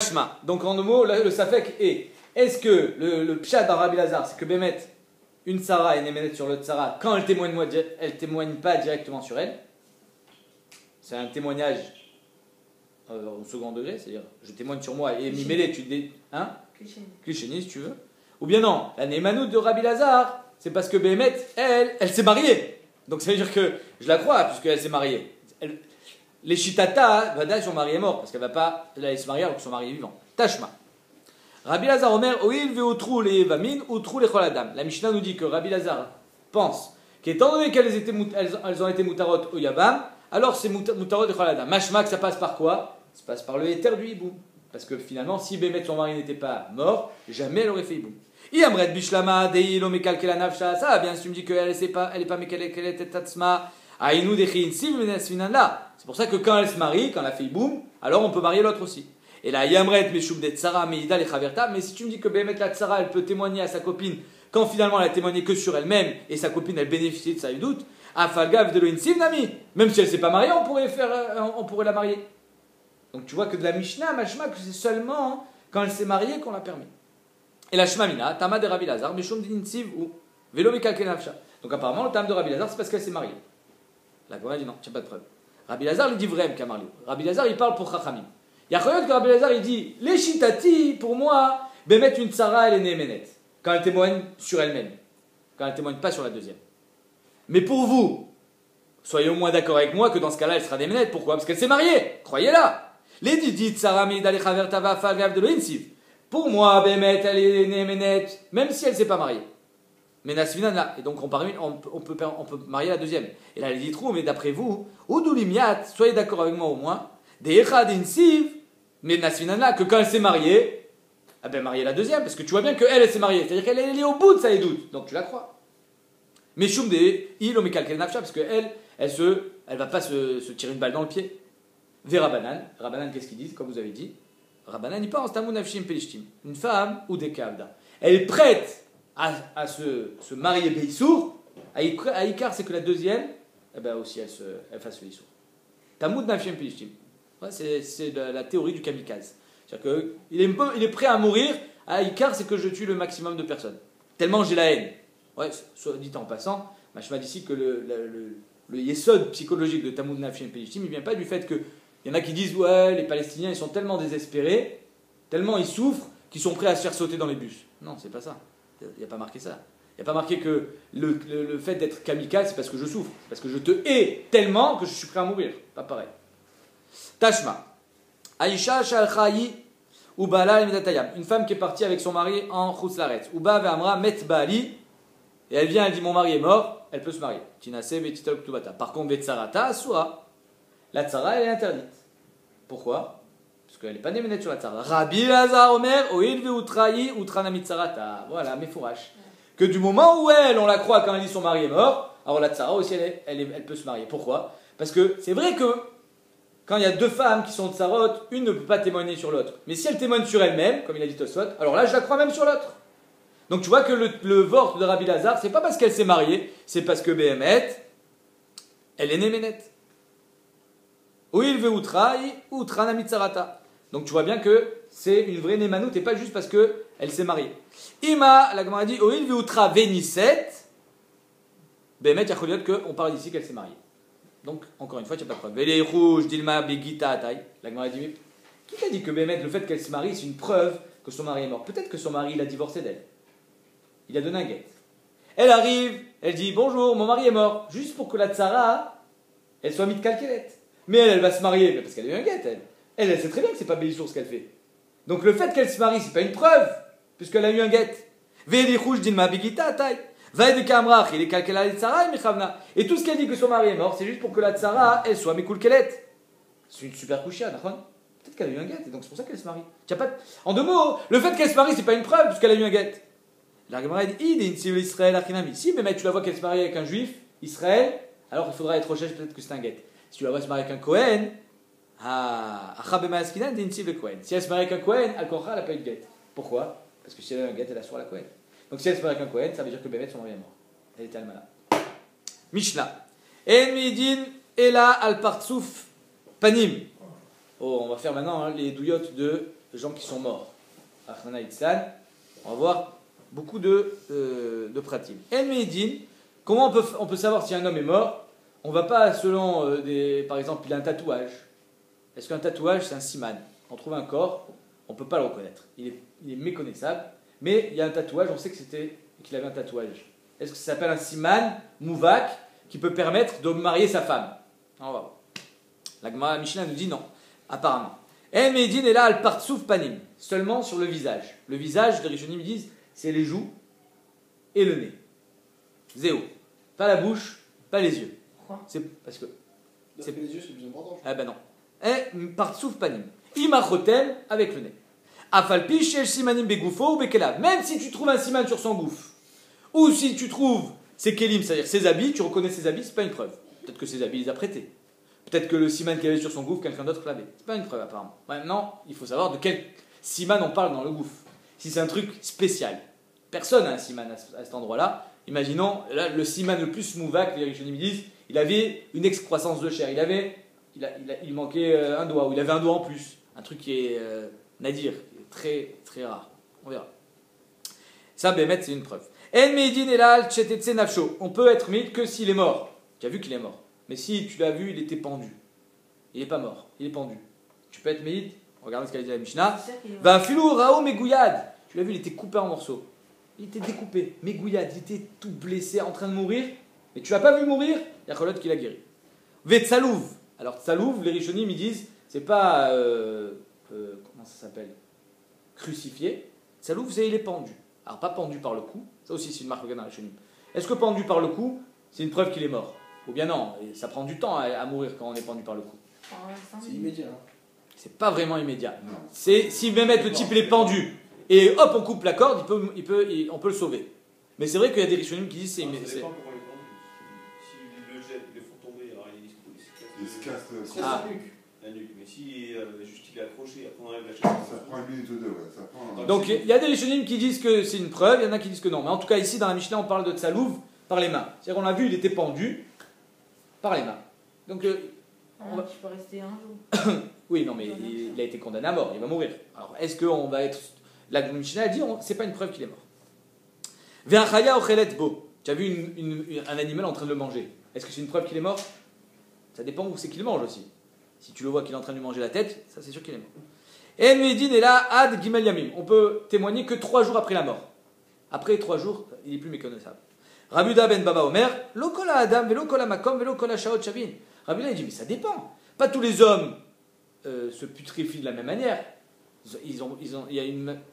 Tashma. Donc en deux mots, le Safek est, est-ce que le pshat dans Rabbi Lazar, c'est que Bémet, une Sarah est Néménet sur l'autre Sarah, quand elle témoigne pas directement sur elle, c'est un témoignage au second degré, c'est-à-dire je témoigne sur moi et Mimélé, hein, Cliché, si tu veux. Ou bien non, la Némanout de Rabbi Lazar, c'est parce que Bémet, elle s'est mariée. Donc ça veut dire que je la crois, puisqu'elle s'est mariée. Les Shitata, Vada, son mari est mort, parce qu'elle va pas aller se marier alors que son mari est vivant. Tashma. Rabbi Lazar Omer, Oil ve'otrou les vamin, outrou les choladam. La Mishnah nous dit que Rabbi Lazar pense qu'étant donné qu'elles ont été mutarot au Yabam, alors c'est mutarot et choladam. Mashma, que ça passe par quoi? Ça passe par le éther du hibou. Parce que finalement, si Bémet, son mari, n'était pas mort, jamais elle aurait fait hibou. Iamret bishlama, deilo mekalkela nafsha. Ça va bien si tu me dis qu'elle n'est pas mekalkela tatsma. Aïnou dechin siv menesfinan là. C'est pour ça que quand elle se marie, quand elle a fait hibou, alors on peut marier l'autre aussi. Et là, Yamret, Meshoub de Tsara, Meida, les Chaverta. Mais si tu me dis que Bémet la Tsara, elle peut témoigner à sa copine quand finalement elle a témoigné que sur elle-même et sa copine elle bénéficie de sa doute, Afalgav de l'Oinsiv Nami. Même si elle ne s'est pas mariée, on pourrait la marier. Donc tu vois que de la Mishnah, Mashma, que c'est seulement quand elle s'est mariée qu'on l'a permis. Et la Shmamina, Tama de Rabbi Lazar, Meshoub d'Insiv ou Velo Mekalke Nafsha. Donc apparemment, le Tam de Rabbi Lazar, c'est parce qu'elle s'est mariée. La Gemara dit non, tu n'as pas de preuve. Rabbi Lazar, il dit vrai, Kamarli. Rabbi Lazar, il parle pour Chachamim. Il y a que Rabbi Lazar, il dit les Shitati, pour moi, Bémet une Tsara, elle est Néménet. Quand elle témoigne sur elle-même. Quand elle ne témoigne pas sur la deuxième. Mais pour vous, soyez au moins d'accord avec moi que dans ce cas-là, elle sera Néménet. Pourquoi? Parce qu'elle s'est mariée. Croyez-la. Les Didi Tsara, Meida, les Chavertava, Falgav de l'Insiv. Pour moi, Bémet, elle est Néménet, même si elle ne s'est pas mariée. Mais Nasvinan là, et donc on peut marier la deuxième. Et là, elle dit trop, mais d'après vous, Oudulimiat, soyez d'accord avec moi au moins, des Echad Insiv, mais Nasvinan là, que quand elle s'est mariée, ah ben marier la deuxième, parce que tu vois bien qu'elle s'est mariée, c'est-à-dire qu'elle est au bout de ça et doute, donc tu la crois. Mais Shumde, il o mekalkel nafsha, parce qu'elle, elle va pas se tirer une balle dans le pied. Ve Rabbanan, qu'est-ce qu'ils disent, comme vous avez dit? Rabbanan, il pense, Tamu nafshim pelishtim, une femme ou des kavda. Elle est prête à se marier Beissour, à Ikar, c'est que la deuxième, eh ben aussi elle fasse le Issour. Tamoud Nafshem Pelishtim. Ouais, c'est la théorie du kamikaze. C'est-à-dire qu'il est prêt à mourir, à Ikar, c'est que je tue le maximum de personnes. Tellement j'ai la haine. Ouais, soit dit en passant, je m'a dit ici que le yesod psychologique de Tamoud Nafshem Pelishtim, il ne vient pas du fait qu'il y en a qui disent ouais, les Palestiniens ils sont tellement désespérés, tellement ils souffrent, qu'ils sont prêts à se faire sauter dans les bus. Non, c'est pas ça. Il n'y a pas marqué ça. Il n'y a pas marqué que le fait d'être kamikaze, c'est parce que je souffre. C'est parce que je te hais tellement que je suis prêt à mourir. Pas pareil. Tashma. Aïcha shalchayi ubala midatayam. Une femme qui est partie avec son mari en Khouslaret. Uba ve'amra met bali. Et elle vient, elle dit mon mari est mort, elle peut se marier. Tinase vetita uktubata. Par contre, vetsarata asura. La tsara, elle est interdite. Pourquoi? Parce qu'elle n'est pas néménette sur la tsara. Rabbi Lazar Omer, oil ve'utrayi utranamit tsarata. Voilà, mes fourrages. Que du moment où on la croit quand elle dit son mari est mort, alors la tsara aussi, elle peut se marier. Pourquoi? Parce que c'est vrai que quand il y a deux femmes qui sont tsarot, une ne peut pas témoigner sur l'autre. Mais si elle témoigne sur elle-même, comme il a dit Tosfot, alors là, je la crois même sur l'autre. Donc tu vois que le vort de Rabbi Lazar, c'est pas parce qu'elle s'est mariée, c'est parce que Béhémet, elle est néménette. Oil ve'utrayi utranamit tsarata. Donc tu vois bien que c'est une vraie némanout et pas juste parce qu'elle s'est mariée. Ima, la Gemara dit, Oil veutra vénisset. Bémet, il y a choliot qu'on parle d'ici qu'elle s'est mariée. Donc, encore une fois, il n'y a pas de preuve. Vélé rouge, dilma, begita, taille. La Gemara dit, qui t'a dit que Bémet, le fait qu'elle se marie, c'est une preuve que son mari est mort? Peut-être que son mari, il a divorcé d'elle. Il a donné un guet. Elle arrive, elle dit, bonjour, mon mari est mort. Juste pour que la tsara, elle soit mise de calquelette. Mais elle va se marier, parce qu'elle a eu un guet, elle. Elle sait très bien que c'est pas Bélissour ce qu'elle fait. Donc le fait qu'elle se marie, c'est pas une preuve, puisqu'elle a eu un guet. Et tout ce qu'elle dit que son mari est mort, c'est juste pour que la tsara, elle soit mekulkelet. C'est une super couchia, d'accord? Peut-être qu'elle a eu un guet, et donc c'est pour ça qu'elle se marie. En deux mots, le fait qu'elle se marie, c'est pas une preuve, puisqu'elle a eu un guet. La Gemara dit, si, mais tu la vois qu'elle se marie avec un juif, Israël, alors il faudra être recherche, peut-être que c'est un guet. Si tu la vois se marier avec un Kohen, si elle se marie avec un Kohen, Al-Kocha, elle n'a pas eu de guet. Pourquoi? Parce que si elle a un guet, elle a sur la Kohen. Donc si elle se marie avec un Kohen, ça veut dire que Bémet, son mari est mort. Elle était Almana. Mishnah. En midin ela al partsouf panim. Oh, on va faire maintenant les douillottes de les gens qui sont morts. Achana Itzlan, on va voir beaucoup de pratiques. El Meidin, comment on peut savoir si un homme est mort? On ne va pas selon par exemple, il a un tatouage. Est-ce qu'un tatouage c'est un siman? On trouve un corps, on ne peut pas le reconnaître. Il est méconnaissable, mais il y a un tatouage, on sait qu'il avait un tatouage. Est-ce que ça s'appelle un siman mouvak qui peut permettre de marier sa femme? On va voir. La Gemara Mishnah nous dit non, apparemment. El Meidin est là al partsouf panim, seulement sur le visage. Le visage, les Rishonim disent, c'est les joues et le nez. Zéo. Pas la bouche, pas les yeux. Pourquoi? C'est parce que. C'est les yeux, c'est plus important. Ah ben non. Et partsouf panim. Imachotem avec le nez. Afalpi shel simanim begoufo ou bekelav. Même si tu trouves un siman sur son gouffre, ou si tu trouves ses kelim, c'est-à-dire ses habits, tu reconnais ses habits, c'est pas une preuve. Peut-être que ses habits, il les a prêtés. Peut-être que le siman qu'il avait sur son gouffre, quelqu'un d'autre l'avait. C'est pas une preuve apparemment. Maintenant, il faut savoir de quel siman on parle dans le gouffre. Si c'est un truc spécial. Personne n'a un siman à cet endroit-là. Imaginons, là, le siman le plus mouvak, les Rishonim disent, il avait une excroissance de chair. Il manquait un doigt, ou il avait un doigt en plus. Un truc qui est nadir, très, très rare. On verra. Ça, Bémet, c'est une preuve. En meidin elal tchetetse nafsho. On peut être mid que s'il est mort. Tu as vu qu'il est mort. Mais si tu l'as vu, il était pendu. Il n'est pas mort, il est pendu. Tu peux être méid. Regardez ce qu'a dit la Mishnah. Va filou rao megouillad. Tu l'as vu, il était coupé en morceaux. Il était découpé, megouillad. Il était tout blessé, en train de mourir. Mais tu l'as pas vu mourir. Il y a Cholot qui l'a guéri. Vetsalouv. Alors Tsalouv, les Rishonim, ils disent, c'est pas comment ça s'appelle, crucifié. Tsalouv, c'est il est pendu. Alors pas pendu par le cou. Ça aussi, c'est une marque dans les Rishonim. Est-ce que pendu par le cou, c'est une preuve qu'il est mort? Ou bien non, ça prend du temps à mourir quand on est pendu par le cou. C'est immédiat. Hein. C'est pas vraiment immédiat. C'est si même le type il est pendu et hop on coupe la corde, on peut le sauver. Mais c'est vrai qu'il y a des Rishonim qui disent c'est immédiat. Ça dépend comment il est pendu. S'il le jette, il le font tomber, alors il se casse La nuque. la nuque. Mais si juste il est accroché, après on enlève la chaise. Ça prend une minute ou deux, ouais. Ça prend... Donc il y a des Rishonim qui disent que c'est une preuve, il y en a qui disent que non. Mais en tout cas ici dans la Mishnah on parle de Tsalouv par les mains. C'est-à-dire qu'on l'a vu, il était pendu par les mains. Donc Tu peux rester un jour. oui, non, mais il a été condamné à mort, il va mourir. Alors, est-ce qu'on va être. La Mishnah a dit, c'est pas une preuve qu'il est mort. Ve'achaya ochelet bo. Tu as vu un animal en train de le manger. Est-ce que c'est une preuve qu'il est mort? Ça dépend où c'est qu'il mange aussi. Si tu le vois qu'il est en train de lui manger la tête, ça c'est sûr qu'il est mort. En medin est là, ad gimel yamim. On peut témoigner que 3 jours après la mort. Après 3 jours, il est plus méconnaissable. Rabuda ben Baba Omer, lo kol adam, velo kol makom, velo kol shaot shavin. Rabuda il dit, mais ça dépend. Pas tous les hommes se putréfient de la même manière.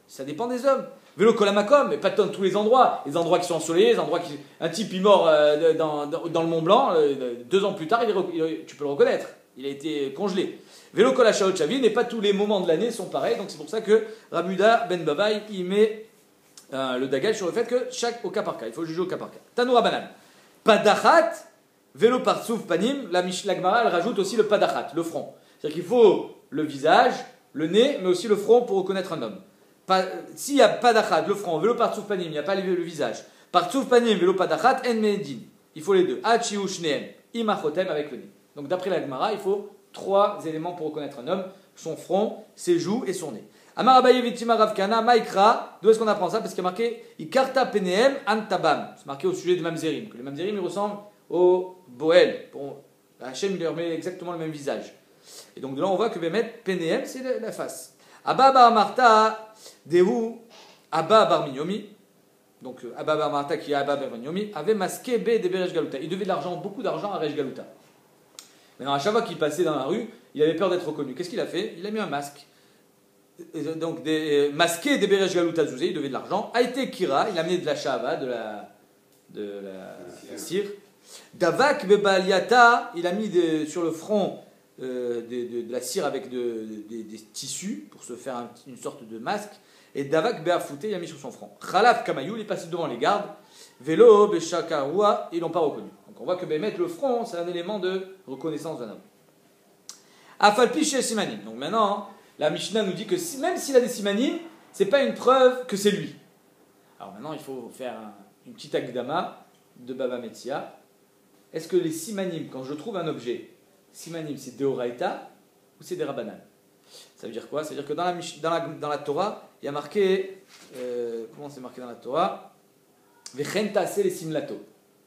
Ça dépend des hommes. Vélo colamakom, mais pas dans tous les endroits. Les endroits qui sont ensoleillés, les endroits qui. Un type il mort dans le Mont Blanc, 2 ans plus tard, tu peux le reconnaître. Il a été congelé. Vélo kolachaot chavin, et pas tous les moments de l'année sont pareils. Donc c'est pour ça que Rabuda ben Babaï il met le dagage sur le fait que au cas par cas, il faut juger au cas par cas. Tanoura banane. Padachat, vélo partsouf panim, la Gemara elle rajoute aussi le padachat, le front. C'est-à-dire qu'il faut le visage, le nez, mais aussi le front pour reconnaître un homme. S'il n'y a pas d'achat, le front, vélo partsouf panim, il n'y a pas le visage. Partsouf panim, vélo padachat, en medin. Il faut les deux. Hachiou shneem, imachotem avec le nez. Donc d'après la Gemara, il faut 3 éléments pour reconnaître un homme, son front, ses joues et son nez. Amar Abaye vitima ravkana, maikra, d'où est-ce qu'on apprend ça? Parce qu'il y a marqué ikarta peneem antabam. C'est marqué au sujet des mamzerim. Que les mamzerim, ils ressemblent au boel. Bon, Hachem, il leur met exactement le même visage. Et donc de là, on voit que Bémet, Pénéem, c'est la face. Abba bar Martha, Dehu, Abba bar Minyomi, donc Abba bar Martha qui est Abba bar Minyomi, avait masqué B de Berej Galuta. Il devait de l'argent, beaucoup d'argent à Rej Galuta. Maintenant, à chaque fois qu'il passait dans la rue, il avait peur d'être reconnu. Qu'est-ce qu'il a fait? Il a mis un masque. Donc, masqué de Berej Galuta Zouzé, il devait de l'argent. A été Kira, il a amené de la shava, de la cire. Davak Bebaliata, il a mis sur le front de la cire avec des tissus pour se faire une sorte de masque. Et Davak Beafouté, il a mis sur son front. Khalaf Kamayou, il est passé devant les gardes. Vélo Beshakaroua, ils l'ont pas reconnu. Donc on voit que mettre le front, c'est un élément de reconnaissance d'un homme. Afalpi chez Simanim. Donc maintenant, la Mishnah nous dit que même s'il a des Simanim, c'est pas une preuve que c'est lui. Alors maintenant, il faut faire une petite akdama de Baba Metzia. Est-ce que les Simanim, quand je trouve un objet, Simanim, c'est Deoraita ou c'est des Rabbanan? Ça veut dire quoi? Ça veut dire que dans la Torah, il y a marqué, comment c'est marqué dans la Torah? Vechen ta'aseh les simlato,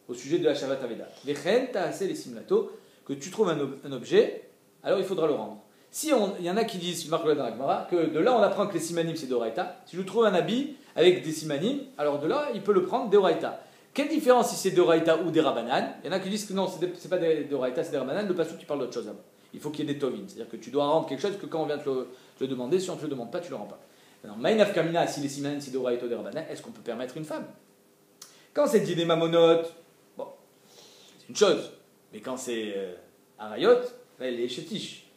au sujet de la Shavat Aveda. Vechen ta'aseh les simlato, que tu trouves un objet, alors il faudra le rendre. Si il y en a qui disent, je marque dans la Gemara, que de là on apprend que les simanim c'est d'Oraita. Si je trouve un habit avec des simanim, alors de là il peut le prendre d'Oraita. Quelle différence si c'est d'Oraita ou des Rabanan? Il y en a qui disent que non, c'est pas d'Oraita, c'est des Rabanan. Le passage qui parle d'autre chose là-bas. Il faut qu'il y ait des tovin, c'est-à-dire que tu dois rendre quelque chose que quand on vient te le demander, si on ne te le demande pas, tu ne le rends pas. Maintenant, Maïnaf Kamina, si les simanim c'est d'Oraita ou des Rabanan, est-ce qu'on peut permettre une femme? Quand c'est dit des mamonotes, bon, c'est une chose, mais quand c'est Arayot, là, les chétiches.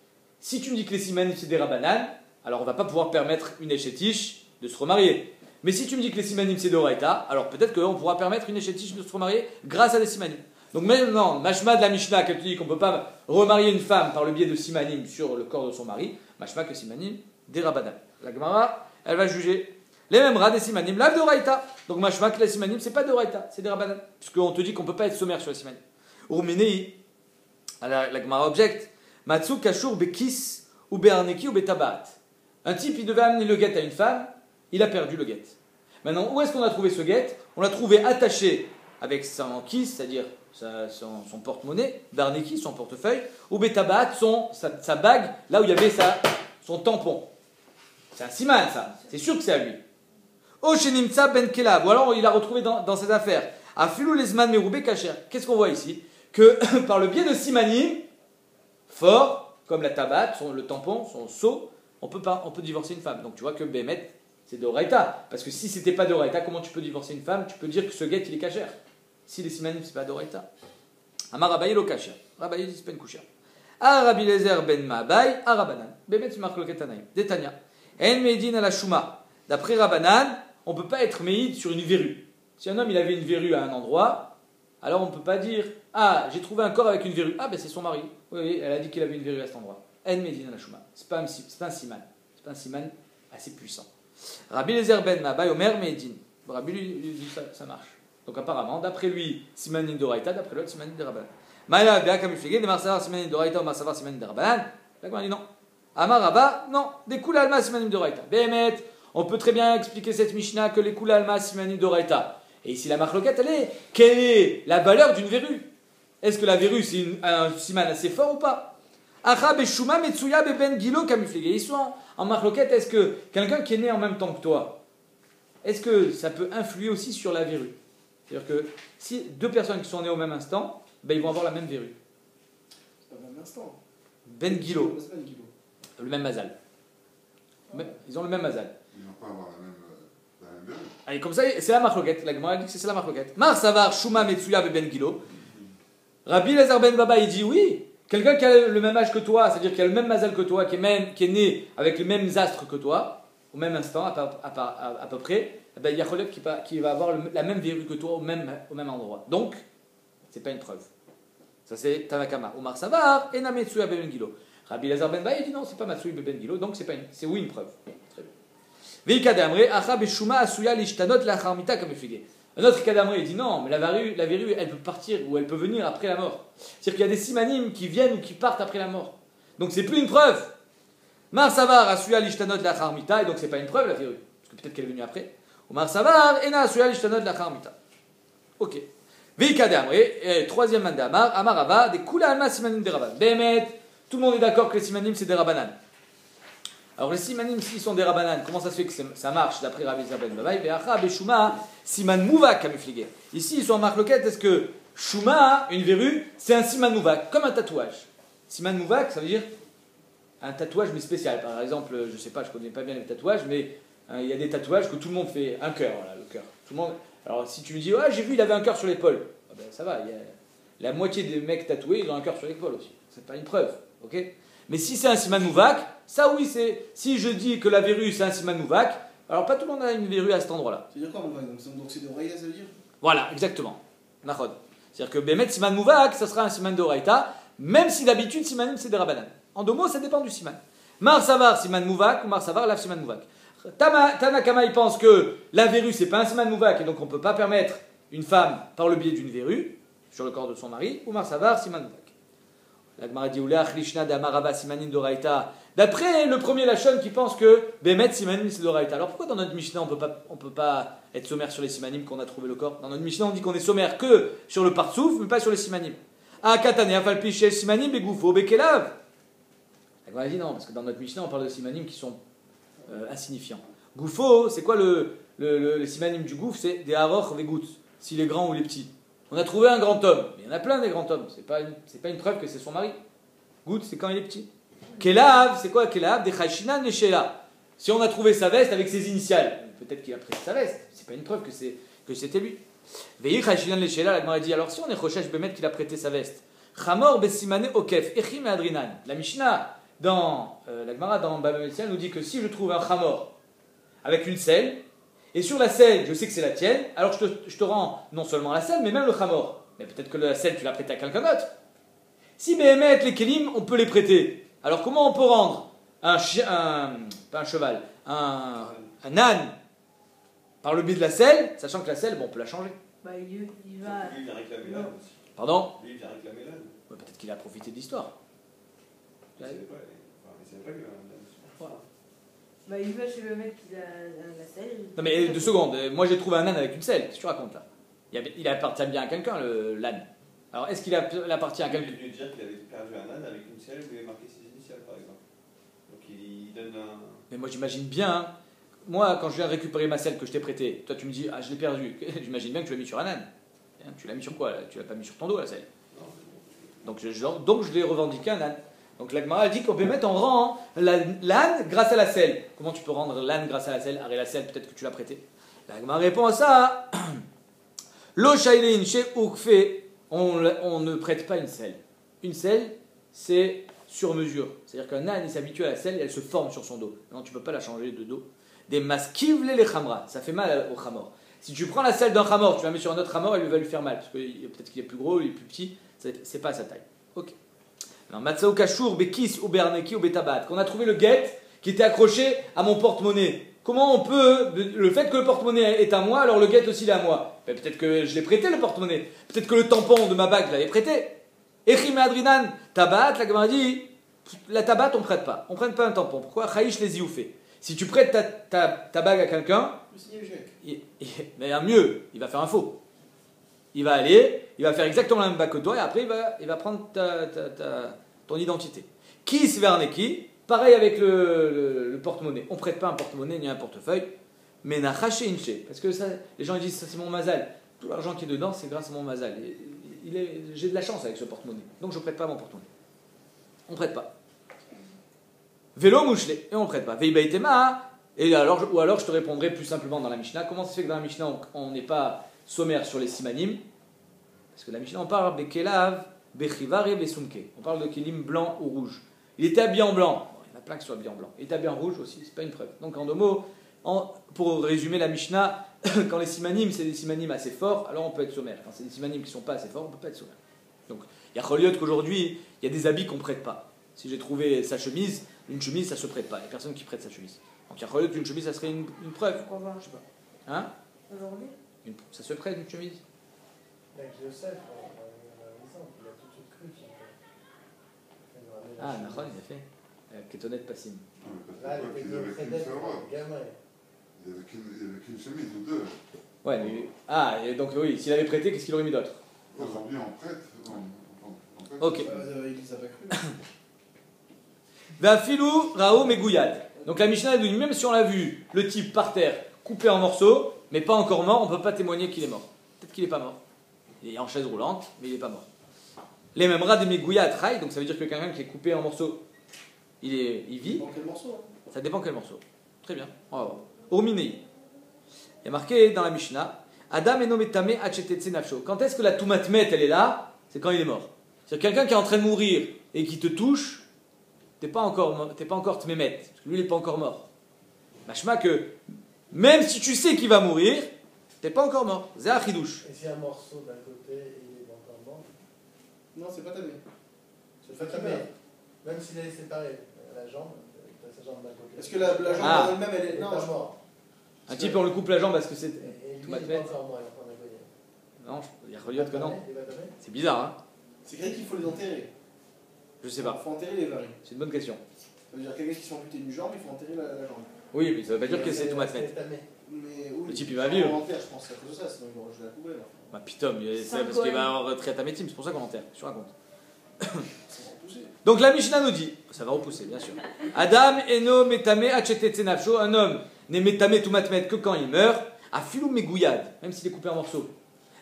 Si tu me dis que les simanim c'est des Rabanan, alors on ne va pas pouvoir permettre une échétiche de se remarier. Mais si tu me dis que les simanim c'est d'Oraita, alors peut-être qu'on pourra permettre une échétiche de se remarier grâce à des simanim. Donc maintenant, mashma de la Mishnah, quand tu dis qu'on ne peut pas remarier une femme par le biais de simanim sur le corps de son mari, mashma que simanim des Rabanan. La Gemara, elle va juger les mêmes rats des simanim, l'ave d'Oraita. Donc mashma que les simanim c'est pas d'Oraita, c'est des Rabanan. Puisqu'on te dit qu'on ne peut pas être sommaire sur les simanim. Urminei, la Gemara objecte. Matsu kashur bekis ou be'arneki ou betabat. Un type, il devait amener le guet à une femme, il a perdu le guet. Maintenant, où est-ce qu'on a trouvé ce guet? On l'a trouvé attaché avec son kiss, c'est-à-dire son porte-monnaie, be'arneki, son portefeuille, ou betabat, sa bague, là où il y avait son tampon. C'est un siman, ça. C'est sûr que c'est à lui. O shenimtsa ben kelav, ou alors il l'a retrouvé dans ses affaires. Afilou lesman meroubé kacher. Qu'est-ce qu'on voit ici? Que par le biais de simanim, fort, comme la tabate, le tampon, son seau, on peut divorcer une femme. Donc tu vois que Bémet, c'est d'Oraita. Parce que si c'était pas d'Oraita, comment tu peux divorcer une femme? Tu peux dire que ce guet, il est cachère. Si les simanim, c'est pas d'Oraita. Amar Rabaye lo cachère. Rabaye dit c'est pas une couchère. Arabi Lezer ben Ma'abaye, Arabanan. Bémet, tu marques le ketanaïm. Détania. En Meidin à la Shuma. D'après Rabanan, on ne peut pas être Meïd sur une verrue. Si un homme, il avait une verrue à un endroit, alors on ne peut pas dire ah, j'ai trouvé un corps avec une verrue. Ah, ben c'est son mari. Oui, elle a dit qu'il avait une verrue à cet endroit. En Medina la Shuma. C'est pas un siman. C'est pas un siman assez puissant. Rabbi Lezer ben Ma'abaye Omer Medin. Rabbi lui dit ça marche. Donc apparemment, d'après lui, simanin d'Oraita, d'après l'autre, simanin de Rabbanan. Maïla bien comme il fait, des marsavar simanin d'Oraita ou marsavar simanin de Rabbanan. Là, on dit non. Amar Rabba, non. Des koules alma simanin d'Oraita. Bémet, on peut très bien expliquer cette Mishnah que les koules alma simanin d'Oraita. Et ici la marloquette, elle est, quelle est la valeur d'une verrue? Est-ce que la verrue c'est un siman assez fort ou pas? Achab et Shuma Metsuya ben Gilo kamifligé. Ils sont en marloquette. Est-ce que quelqu'un qui est né en même temps que toi, est-ce que ça peut influer aussi sur la verrue? C'est-à-dire que si deux personnes qui sont nées au même instant, ben ils vont avoir la même verrue. C'est pas le même instant. Ben Gilo. C'est pas une kilo. Le même mazal. Ils ont le même mazal. Ils vont pas avoir la même verrue. Allez, comme ça, c'est la marloquette. La Gemara dit que c'est la marloquette. Mar Savar Shuma Metsuya ben Gilo. Rabbi Lezer ben Baba, il dit oui. Quelqu'un qui a le même âge que toi, c'est-à-dire qui a le même mazal que toi, qui est né avec les mêmes astres que toi, au même instant, à peu près, ben, il y a Cholek qui va avoir la même verrue que toi au même endroit. Donc, c'est pas une preuve. Ça c'est Tanakama. Omar Savar, Ena Metsuya ben Gilo. Rabbi Lezer ben Baba, il dit non, c'est pas Matsuya ben Gilo, donc c'est oui une preuve. Très bien. Veika d'Amre, Achab et Shuma Asuya l'ishtanot la charmita comme figé. Un autre cas d'Amre, il dit non, mais la verrue, elle peut partir ou elle peut venir après la mort. C'est-à-dire qu'il y a des simanim qui viennent ou qui partent après la mort. Donc c'est plus une preuve. Mar Savar Asuya l'ishtanot la charmita, et donc c'est pas une preuve la verrue. Parce que peut-être qu'elle est venue après. Ou Mar Savar, Ena Asuya l'ishtanot la charmita. Ok. Veika d'Amre, troisième man d'Amar, Amarava, des Kula Alma simanim des Rabban. Bémet, tout le monde est d'accord que les simanim c'est des Rabbanan. Alors les simanim, s'ils sont des Rabbanan, comment ça se fait que ça marche d'après Rabbi Lezer ben Baba? Ve'acha beshuma siman mouvak kamifligé. Ici ils sont en marloquette. Est-ce que shuma, une verrue, c'est un siman mouvak, comme un tatouage? Siman mouvak, ça veut dire un tatouage mais spécial. Par exemple, je sais pas, je connais pas bien les tatouages, mais il y a des tatouages que tout le monde fait. Un cœur, voilà, le cœur. Tout le monde. Alors si tu me dis, ouais, j'ai vu, il avait un cœur sur l'épaule, ah ben, ça va. La moitié des mecs tatoués, ils ont un cœur sur l'épaule aussi. C'est pas une preuve, ok? Mais si c'est un siman mouvak, ça oui, c'est. Si je dis que la verrue c'est un siman mouvak, alors pas tout le monde a une verrue à cet endroit-là. Ça veut dire quoi, mouvak? Donc c'est d'Oraïta, ça veut dire? Voilà, exactement. Nachod. C'est-à-dire que Bémet siman mouvak, ça sera un siman d'Oraïta, même si d'habitude simanim c'est des Rabbanan. En deux mots, ça dépend du siman. Mar Savar siman mouvak ou Mar Savar laf siman mouvak. Tanakama il pense que la verrue c'est pas un siman mouvak et donc on peut pas permettre une femme par le biais d'une verrue sur le corps de son mari, ou Mar Savar siman mouvak. La Gemara dit Oulach Lishna de Amarava Simanim Doraita. D'après le premier Lachon qui pense que Bemet Simanim c'est Doraita. Alors pourquoi dans notre Mishnah on peut pas être sommaire sur les Simanim qu'on a trouvé le corps? Dans notre Mishnah on dit qu'on est sommaire que sur le Partsouf mais pas sur les Simanim. Ah Katane Afalpi Shel Simanim Begoufo Bekelav. La Gemara dit non parce que dans notre Mishnah on parle de Simanim qui sont insignifiants. Goufo c'est quoi le Simanim du Gouf? C'est des Haroch Vegout. S'il est grand ou il est petit. On a trouvé un grand homme. Il y en a plein des grands hommes. C'est pas une preuve que c'est son mari. Gout, c'est quand il est petit. Kelav, c'est quoi Kelav? Des Chashinan Neshela. Si on a trouvé sa veste avec ses initiales, peut-être qu'il a prêté sa veste. C'est pas une preuve que c'était lui. Veillez Chashinan Neshela, la Gemara dit alors si on est Rochesh Bemet qu'il a prêté sa veste. Chamor Besimane Okef, Echim et Adrinan. La Mishnah, dans la Gemara, dans Baba Metsial, nous dit que si je trouve un Chamor avec une selle, et sur la selle, je sais que c'est la tienne, alors je te rends non seulement la selle, mais même le chamor. Mais peut-être que la selle, tu l'as prêtée à quelqu'un d'autre. Si Béhémet, les Kélim, on peut les prêter. Alors comment on peut rendre pas un cheval, un âne par le biais de la selle, sachant que la selle, bon, on peut la changer. Bah, il va. Lui, il vient réclamer l'âne aussi. Pardon? Lui, il vient réclamer l'âne. Ouais, peut-être qu'il a profité de l'histoire. Il savait pas, il savait pas qu'il y avait un âne. Bah, il va chez le mec qui a la selle. Non mais 2 secondes, moi j'ai trouvé un âne avec une selle, qu'est-ce que tu racontes là? Il appartient bien à quelqu'un, l'âne. Alors est-ce qu'il appartient à quelqu'un? Il veut dire qu'il avait perdu un âne avec une selle où il avait marqué ses initiales par exemple. Donc il donne un... Mais moi j'imagine bien, hein, moi quand je viens récupérer ma selle que je t'ai prêtée, toi tu me dis ah je l'ai perdue, j'imagine bien que tu l'as mis sur un âne. Hein, tu l'as mis sur quoi là? Tu l'as pas mis sur ton dos la selle. Donc je l'ai revendiqué un âne. Donc la Gemara dit qu'on peut mettre en rang l'âne grâce à la selle. Comment tu peux rendre l'âne grâce à la selle? Arrête la selle, peut-être que tu l'as prêté. La Gemara répond à ça. Lo shailin chez Ukfe, on ne prête pas une selle. Une selle, c'est sur mesure. C'est-à-dire qu'un âne, il s'habitue à la selle et elle se forme sur son dos. Non, tu ne peux pas la changer de dos. Des maskivle les khamra, ça fait mal au khamor. Si tu prends la selle d'un khamor, tu la mets sur un autre khamor, elle va lui faire mal. Parce que peut-être qu'il est plus gros, il est plus petit, c'est pas à sa taille. Ok. Matsao Kashour, Bekis, ou Berneki, ou Betabat. Qu'on a trouvé le guet qui était accroché à mon porte-monnaie. Comment on peut, le fait que le porte-monnaie est à moi, alors le guet aussi il est à moi? Peut-être que je l'ai prêté le porte-monnaie. Peut-être que le tampon de ma bague, je l'avais prêté. Echim Adrinan, Tabat, la Gemara dit, la tabat on ne prête pas. On ne prête pas un tampon. Pourquoi? Chaïch les ioufé. Si tu prêtes ta bague à quelqu'un, mais un mieux, il va faire un faux. Il va aller, il va faire exactement la même bague que toi et après il va prendre ton identité. Qui se verneki, pareil avec le porte-monnaie. On ne prête pas un porte-monnaie ni un portefeuille, mais na chaché inché. Parce que ça, les gens ils disent ça c'est mon mazal. Tout l'argent qui est dedans c'est grâce à mon mazal. J'ai de la chance avec ce porte-monnaie. Donc je ne prête pas mon porte-monnaie. On ne prête pas. Vélo mouchelé, et on ne prête pas. Veibaitema, ou alors je te répondrai plus simplement dans la Mishnah. Comment ça se fait que dans la Mishnah on n'est pas sommaire sur les simanim? Parce que la Mishnah on parle de Kelav, Bechivar et Besumke. On parle de Kelim blanc ou rouge. Il était habillé en blanc. Bon, il y en a plein qui sont habillés en blanc. Il était habillé en rouge aussi, c'est pas une preuve. Donc en 2 mots, pour résumer la Mishnah, quand les simanim c'est des simanim assez forts, alors on peut être sommaire. Quand c'est des simanim qui ne sont pas assez forts, on ne peut pas être sommaire. Donc il y a Choliot qu'aujourd'hui, il y a des habits qu'on ne prête pas. Si j'ai trouvé sa chemise, une chemise ça ne se prête pas. Il n'y a personne qui prête sa chemise. Donc il y a Choliot qu'une chemise ça serait une preuve. Pourquoi pas? Je sais pas. Hein? Aujourd'hui? Ça se prête une chemise? Avec Joseph, il a tout de suite cru qu'il Ah, Nahon, il a fait. Ketonnet Passim. là, il Ils était avaient très qu'une bête, seule robe. gamin. Il n'y avait qu'une chemise ou 2. Ouais, mais. Ah, et donc oui, s'il avait prêté, qu'est-ce qu'il aurait mis d'autre? Aujourd'hui, on prête. On prête. Ok. Il les a pas cru. Vafilou, Raoum et Gouyad. Donc la Mishnah nous dit même si on l'a vu, le type par terre, coupé en morceaux, mais pas encore mort, on ne peut pas témoigner qu'il est mort. Peut-être qu'il n'est pas mort. Il est en chaise roulante, mais il n'est pas mort. Les mêmes rats des Gouyad Rai, donc ça veut dire que quelqu'un qui est coupé en morceaux, il vit. Dans quel morceau? Ça dépend quel morceau. Très bien, on va voir. Ominei. Il y a marqué dans la Mishnah Adam eno metame achetetse nafsho. Quand est-ce que la toumatmet elle est là? C'est quand il est mort. C'est-à-dire quelqu'un qui est en train de mourir et qui te touche, t'es pas encore tmémet. Parce que lui il n'est pas encore mort. Machma que même si tu sais qu'il va mourir, t'es pas encore mort. Zé achidouche. Et s'il y a un morceau d'un côté et il est encore mort, Non, c'est pas tamé. c'est pas tamé. Même s'il est séparé, la jambe, t'as sa jambe d'un côté. Est-ce que la jambe Ah. elle-même elle Il est. est Non, pas je mort. Un type on le coupe la jambe parce que c'est. Et lui, il Toumatmet. est pas encore mort, il est en train d'agoyer. Non, il y a reliot que non. Il va tamé. C'est bizarre, hein? C'est vrai qu'il faut les enterrer. Je sais pas. Il faut enterrer les varies. C'est une bonne question. Ça veut dire quelqu'un qui se fait amputer d'une jambe, il faut enterrer la jambe. Oui, mais ça veut pas dire que c'est tout match. matmet. Mais oui, Le type, il va vivre. On enterre, je pense, c'est à cause de ça, sinon il va rejeter la poubelle. Bah putain, c'est Cinq parce qu'il poèmes. va avoir retraite à médecine, c'est pour ça qu'on enterre. Tu racontes. Ça va repousser. Donc la Mishnah nous dit, ça va repousser bien sûr. Adam eno metame achete tsenafsho, un homme n'est metame tout matmet que quand il meurt. Afilou megouillade, même s'il est coupé en morceaux.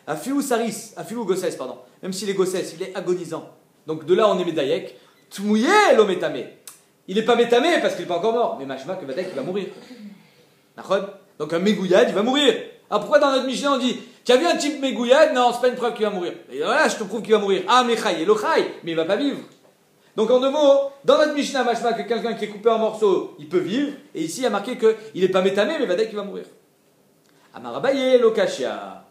Afilou saris, afilou gossès, pardon. Même s'il est gossès, il est agonisant. Donc de là on est médaillek. Tmouye lo metame. Il n'est pas métamé parce qu'il n'est pas encore mort. Mais machma que Vadek il va mourir. Nachod. Donc un megouillade il va mourir. Alors pourquoi dans notre Mishnah on dit tu as vu un type megouillade? Non, c'est pas une preuve qu'il va mourir. Et voilà, je te prouve qu'il va mourir. Ah, mais chai, lo chai, mais il va pas vivre. Donc en deux mots, dans notre Mishnah, machma que quelqu'un qui est coupé en morceaux, il peut vivre. Et ici il y a marqué qu'il n'est pas métamé, mais Vadek il va mourir. Amarabaye lo kashia.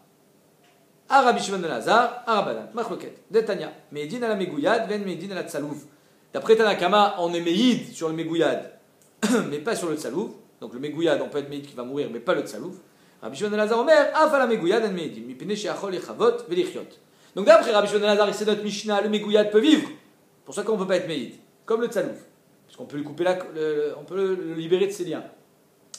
Arabi Shimon ben Lazar, Arabanan, Machloket, Detania, Meidin à la megouillade, Ven Meidin à la tsalouv. D'après Tanakama, on est méïd sur le megouillade, mais pas sur le tsalouv. Donc le megouillade, on peut être méïd qui va mourir, mais pas le tsalouv. Rabbi Shimon ben Lazar Omer, Af à la megouillade, en Meidin, Mipene sheachol echavot, velichiot. Donc d'après Rabbi Shimon ben Lazar, c'est notre Mishnah, le megouillade peut vivre. C'est pour ça qu'on ne peut pas être méïd, comme le tsalouv. Parce qu'on peut lui couper on peut le libérer de ses liens.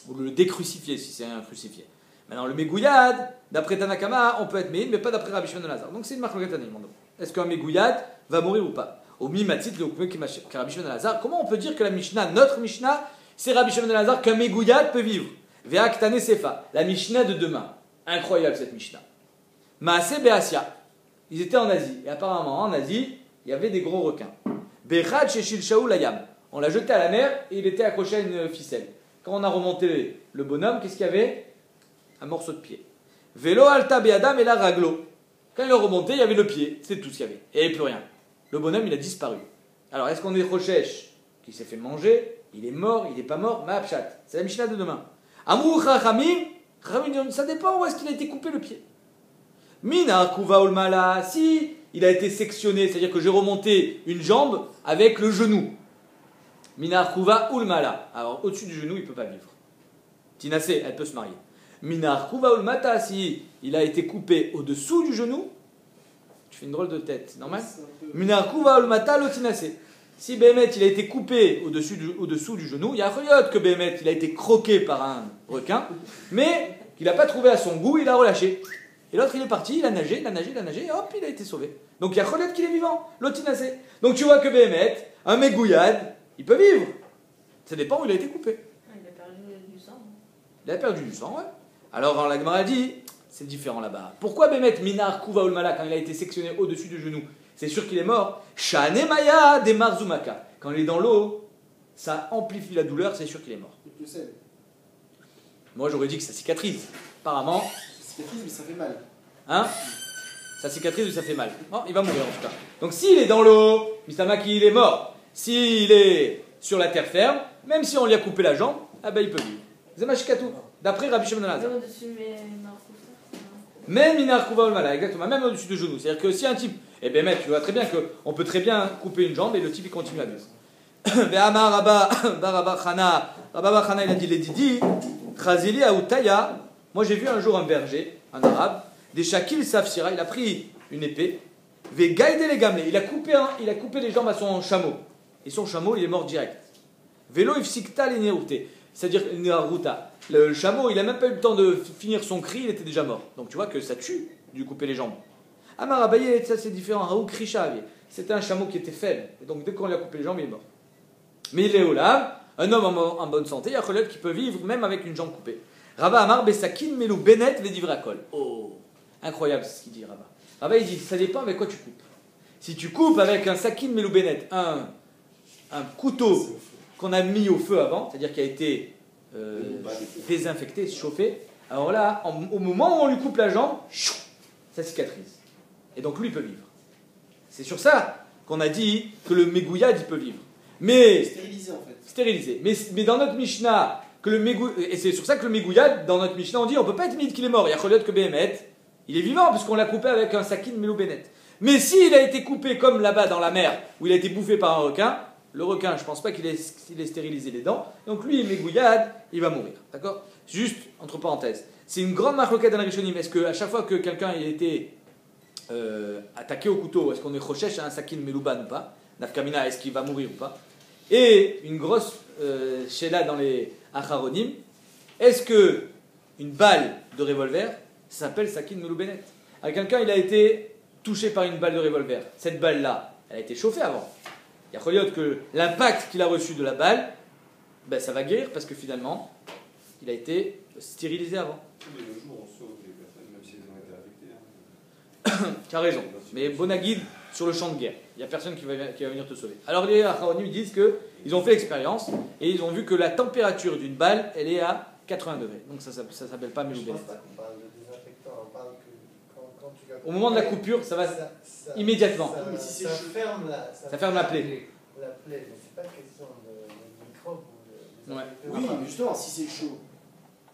Ou le décrucifier si c'est un crucifié. Maintenant, le megouillade, d'après Tanakama, on peut être méïd, mais pas d'après Rabbi Shimon ben Lazar. Donc c'est une marque Tanakama. Est-ce qu'un megouillade va mourir ou pas? Au mimatit, le Rabbi Shimon ben Lazar. Comment on peut dire que la Mishnah, notre Mishnah, c'est Rabbi Shimon ben Lazar qu'un megouillade peut vivre? Ve'aktane sefa, la Mishnah de demain. Incroyable cette Mishnah. Maaseh be'asia. Ils étaient en Asie. Et apparemment, en Asie, il y avait des gros requins. Bechad sheshil shaul ayam. On l'a jeté à la mer et il était accroché à une ficelle. Quand on a remonté le bonhomme, qu'est-ce qu'il y avait? Un morceau de pied. Velo alta be'adam et la raglo. Quand il est remonté, il y avait le pied. C'est tout ce qu'il y avait. Et plus rien. Le bonhomme, il a disparu. Alors, est-ce qu'on est Rochesh qui s'est fait manger? Il est mort, il n'est pas mort? Ma'apshat. C'est la Mishnah de demain. Amou chachamim, ça dépend où est-ce qu'il a été coupé le pied. Mina kuva ulmala, si il a été sectionné, c'est-à-dire que j'ai remonté une jambe avec le genou. Mina kuva ulmala. Alors, au-dessus du genou, il ne peut pas vivre. Tinasé, elle peut se marier. Mina kuva ulmata, si il a été coupé au-dessous du genou, tu fais une drôle de tête, c'est normal? Mina kuva ulmata lo tinasé. Si Béhémet il a été coupé au-dessous du genou, il y a un que Béhémet il a été croqué par un requin, mais qu'il n'a pas trouvé à son goût, il a relâché. Et l'autre il est parti, il a nagé, et hop, il a été sauvé. Donc il y a Cholet qu'il est vivant, l'otinacé. Donc tu vois que Béhémet, un megouillade, il peut vivre. Ça dépend où il a été coupé. Ah, il a perdu du sang. Il a perdu du sang, ouais. Alors la Gemara dit, c'est différent là-bas. Pourquoi Béhémet, Minar Kuva Ulmala, quand il a été sectionné au-dessus du genou, c'est sûr qu'il est mort. Shane Maya de Marzumaka. Quand il est dans l'eau, ça amplifie la douleur, c'est sûr qu'il est mort. Je sais. Moi j'aurais dit que ça cicatrise. Apparemment, C'est cicatrise, mais ça fait mal. hein, ça cicatrise ou ça fait mal. Bon, il va mourir en tout cas. Donc s'il est dans l'eau, Mistamaki il est mort. S'il est sur la terre ferme, même si on lui a coupé la jambe, ah ben il peut vivre. Zemashikatu, d'après Rabbi Shimon ben Lazar. Même au-dessus, mais Même Minar Kuva Ulmala, exactement, même au-dessus du genou. C'est-à-dire que si un type, eh bien mec, tu vois très bien qu'on peut très bien couper une jambe et le type il continue à vivre. Ve'amar Rabba Chana, Rabba Chana il a dit les Didi, Chazili Aoutaya. Moi j'ai vu un jour un berger, un arabe, des Shakil Safsira, il a pris une épée, Ve'gaide les gamle, il a coupé les jambes à son chameau. Et son chameau il est mort direct. Velo Ifsikta l'Ineruté, c'est-à-dire l'Ineruta. Le chameau, il n'a même pas eu le temps de finir son cri, il était déjà mort. Donc tu vois que ça tue, de couper les jambes. Amar Abaye, ça c'est différent. Raouk Krisha, c'était un chameau qui était faible. Et donc dès qu'on lui a coupé les jambes, il est mort. Mais il est au lave, un homme en bonne santé, il y a Kholed qui peut vivre même avec une jambe coupée. Rabba Amar Besakin Melou Benet Vedivrakol. Oh, incroyable ce qu'il dit Rabba. Rabba il dit, ça dépend avec quoi tu coupes. Si tu coupes avec un Sakin Melou Benet, un couteau qu'on a mis au feu avant, c'est-à-dire qui a été désinfecté, chauffé, alors là, au moment où on lui coupe la jambe, ça cicatrise. Et donc lui il peut vivre. C'est sur ça qu'on a dit que le megouillade il peut vivre. Mais Stérilisé en fait. stérilisé. Mais dans notre Mishnah, et c'est sur ça que le megouillade, dans notre Mishnah, on dit on peut pas être mythe qu'il est mort. Il y a Kholot que Béhémet, il est vivant puisqu'on l'a coupé avec un sakin Melou Benet. Mais s'il a été coupé comme là-bas dans la mer, où il a été bouffé par un requin, le requin, je pense pas qu'il ait stérilisé les dents. Donc lui, megouillade, il va mourir. D'accord? Juste, entre parenthèses. C'est une grande marloquette dans la Rishonim. Est-ce qu'à chaque fois que quelqu'un a été attaqué au couteau, est-ce qu'on est chochesh à un sakin melouban ou pas? Nafkamina, est-ce qu'il va mourir ou pas? Et une grosse sheila dans les acharonim, est-ce que une balle de revolver s'appelle sakin meloubenet? Alors quelqu'un, il a été touché par une balle de revolver. Cette balle-là, elle a été chauffée avant. Il y a que l'impact qu'il a reçu de la balle, ben, ça va guérir parce que finalement, il a été stérilisé avant. Mais le jour, on sauve les personnes, même si elles ont été affectées. Tu as raison. Mais Bonagid, sur le champ de guerre, il n'y a personne qui va venir te sauver. Alors les Acharonim disent qu'ils ont fait l'expérience et ils ont vu que la température d'une balle, elle est à 80 degrés. Donc ça ne s'appelle pas Je Meloubenet. pense pas qu'on parle de désinfectant, on parle que quand tu vas... Au moment de la coupure, ça va immédiatement. Ça, Mais si c'est ça chaud. ferme Ça ferme la plaie. La plaie, mais c'est pas question de microbes ou de... Ouais. Oui, mais justement, si c'est chaud.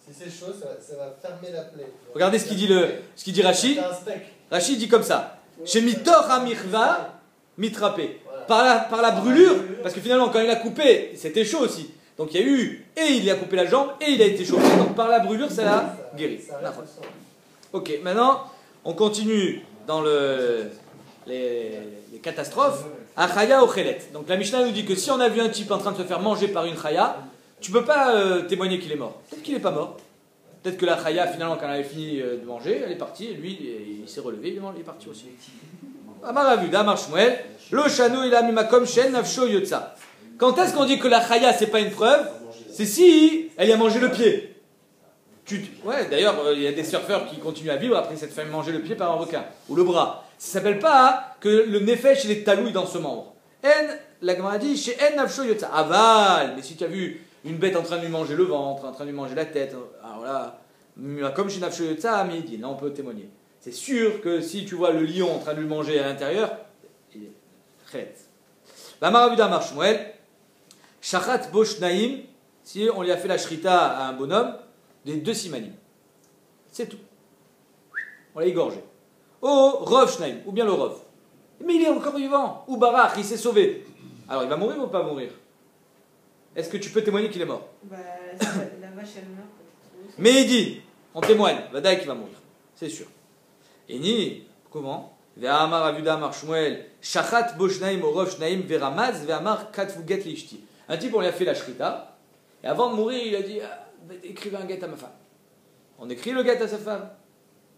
Si c'est chaud, ça va fermer la plaie. Regardez ce qu'il dit Rashi. C'est un steak. Rashi dit comme ça. Chez Mitor Amirva, mitrapé. Voilà. Par la brûlure, parce que finalement, quand il a coupé, c'était chaud aussi. Donc il y a eu, et il a coupé la jambe, et il a été chauffé. Donc par la brûlure, ça l'a guéri. Ça reste le sang. Ok, maintenant, on continue dans les catastrophes. Achaya ou chelet. Donc la Mishnah nous dit que si on a vu un type en train de se faire manger par une chaya, tu peux pas témoigner qu'il est mort. Peut-être qu'il n'est pas mort. Peut-être que la chaya, finalement, quand elle avait fini de manger, elle est partie, et lui, il s'est relevé, il est parti aussi. Amar Avuda, Amar Shmuel, Lo Shanu il a mimakom shen nafsho yotza. Quand est-ce qu'on dit que la chaya, c'est pas une preuve? C'est si elle y a mangé le pied. Ouais, d'ailleurs, il y a des surfeurs qui continuent à vivre après s'être fait manger le pied par un requin, ou le bras. Ça s'appelle pas que le nefesh, il est talouille dans ce membre. La Gemara dit, chez en nafsho yotza. Aval, mais si tu as vu une bête en train de lui manger le ventre, en train de lui manger la tête, alors là, comme chez nafsho yotza, midi, là on peut témoigner. C'est sûr que si tu vois le lion en train de lui manger à l'intérieur, il est chet. La Marabuda Marshmuel, Shachat Boshnaim, si on lui a fait la shrita à un bonhomme, des 2 simanim. C'est tout. On l'a égorgé. Oh, Rov Shnaim, ou bien le Rov. Mais il est encore vivant. Ou Barach, il s'est sauvé. Alors il va mourir ou pas mourir? Est-ce que tu peux témoigner qu'il est mort? Bah, la vache elle meurt. Mais il dit, on témoigne, Vadaï qu'il va mourir. C'est sûr. Et ni, comment? Ve'amar avuda amar Shmuel, shachat boshnaim orov shnaim ve'ramaz ve'amar katvuget lishti. Un type, on lui a fait la shrita, et avant de mourir, il a dit, écrivez un guet à ma femme. On écrit le guet à sa femme.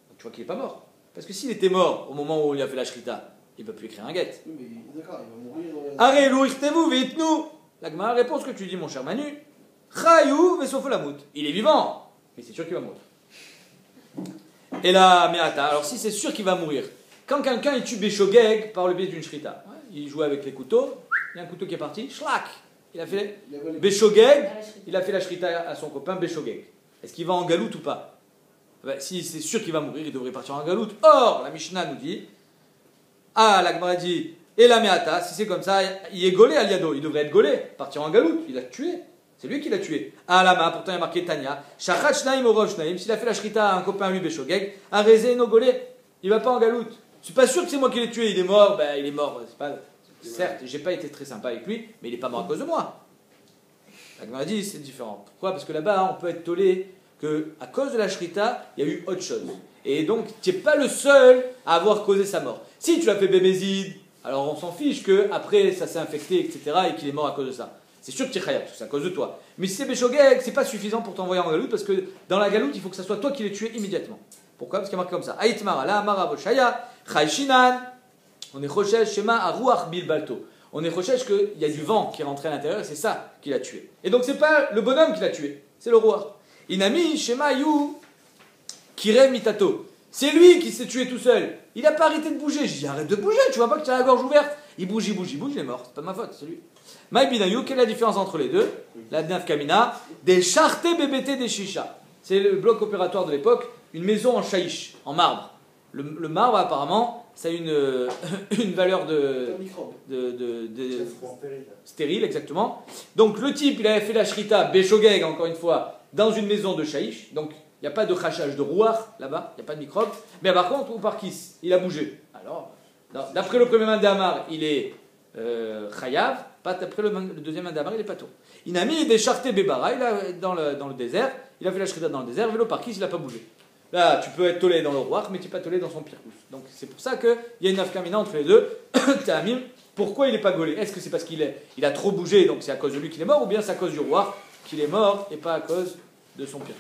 Donc tu vois qu'il n'est pas mort. Parce que s'il était mort au moment où on lui a fait la shrita, il ne peut plus écrire un guet. Oui, mais d'accord, il va mourir. Arelu ichtemu ve'itnu. La Gemara répond ce que tu dis, mon cher Manu. Chayou ve'sofolamut. Il est vivant, mais c'est sûr qu'il va mourir. Et là, Meata, alors si c'est sûr qu'il va mourir, quand quelqu'un il tue Béchogeg par le biais d'une shrita, il jouait avec les couteaux, il y a un couteau qui est parti, shlak, il a fait Béchogeg, il a fait la shrita à son copain Béchogeg. Est-ce qu'il va en galoute ou pas? Si c'est sûr qu'il va mourir, il devrait partir en galoute. Or, la Mishnah nous dit, la Gemara dit, et la Meata, si c'est comme ça, il est gaulé al yado, il devrait être gaulé, partir en galoute, il a tué. C'est lui qui l'a tué. Lama, pourtant il y a marqué Tanya. Shachat shnaim orov shnaim. S'il a fait la shrita à un copain, lui, Béchogeg, un rezé no golé, il va pas en galoute. Je suis pas sûr que c'est moi qui l'ai tué. Il est mort, ben il est mort. C'est pas... Certes, j'ai pas été très sympa avec lui, mais il est pas mort à cause de moi. La Gemara dit c'est différent. Pourquoi? Parce que là-bas, on peut être tolé que à cause de la shrita, il y a eu autre chose. Et donc, tu n'es pas le seul à avoir causé sa mort. Si tu l'as fait bémézide, alors on s'en fiche que après ça s'est infecté, etc., et qu'il est mort à cause de ça. C'est sûr que tu es khayab, parce que c'est à cause de toi. Mais si c'est Béchogeg, c'est pas suffisant pour t'envoyer en galoute, parce que dans la galoute, il faut que ça soit toi qui l'aies tué immédiatement. Pourquoi? Parce qu'il y a marqué comme ça. Aïtmara, la amara boshaya, chayshinan, on est choshesh shema aruach bilbalto. On est choshesh qu'il y a du vent qui est rentré à l'intérieur, et c'est ça qui l'a tué. Et donc c'est pas le bonhomme qui l'a tué, c'est le roi. Inami shema yu kire mitato. C'est lui qui s'est tué tout seul. Il n'a pas arrêté de bouger. J'ai dit arrête de bouger, tu vois pas que tu as la gorge ouverte. Il bouge, il est mort. C'est pas ma faute, c'est lui. Maïbinayu, quelle est la différence entre les deux? La Nafkamina, des chartés BBT des chichas. C'est le bloc opératoire de l'époque, une maison en chaïch, en marbre. Le marbre, apparemment, ça a une valeur stérile, exactement. Donc le type, il avait fait la shrita, Béchogeg, encore une fois, dans une maison de chaïch. Donc il n'y a pas de crachage de rouar là-bas, il n'y a pas de microbes. Mais par contre, ou par kiss, il a bougé. Alors, d'après le premier mandamar, il est chayav. Pas après le deuxième mandamar, il est pato. Il a mis des chartés bébara, dans le désert, il a fait la shrita dans le désert, vélo par kiss, il n'a pas bougé. Là, tu peux être tolé dans le rouar, mais tu n'es pas tolé dans son pirkous. Donc c'est pour ça qu'il y a une nafkamina entre les deux. Tamim Pourquoi il n'est pas gaulé? Est-ce que c'est parce il a trop bougé, donc c'est à cause de lui qu'il est mort, ou bien c'est à cause du roi qu'il est mort et pas à cause de son pire?